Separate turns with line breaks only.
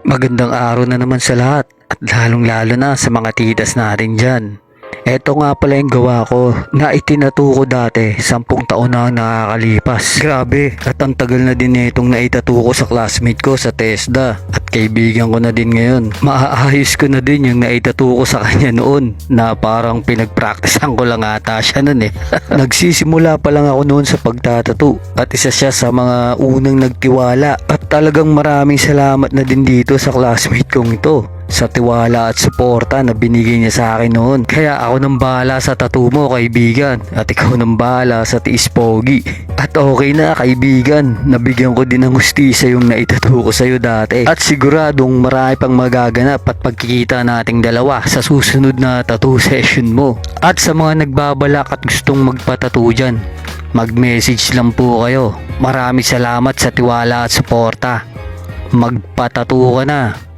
Magandang araw na naman sa lahat at lalong-lalo na sa mga titas natin dyan. Eto nga pala yung gawa ko na itinatu ko dati, 10 taon na ang nakakalipas. Grabe, at ang tagal na din itong naitatu ko sa classmate ko sa TESDA at kaibigan ko na din ngayon. Maaayos ko na din yung naitatu ko sa kanya noon na parang pinagpraktisan ko lang ata siya noon eh. Nagsisimula pa lang ako noon sa pagtatatu at isa siya sa mga unang nagtiwala at talagang maraming salamat na din dito sa classmate kong ito sa tiwala at suporta na binigay niya sa akin noon. Kaya ako nang bahala sa tattoo mo, kaibigan, at ikaw nang bahala sa tiis pogi. At okay na, kaibigan, nabigyan ko din ng hustisya yung naitattoo ko sa'yo dati at siguradong marami pang magaganap at pagkikita nating dalawa sa susunod na tattoo session mo. At sa mga nagbabalak at gustong magpatattoo dyan, mag-message lang po kayo. Maraming salamat sa tiwala at suporta. Magpatattoo ka na.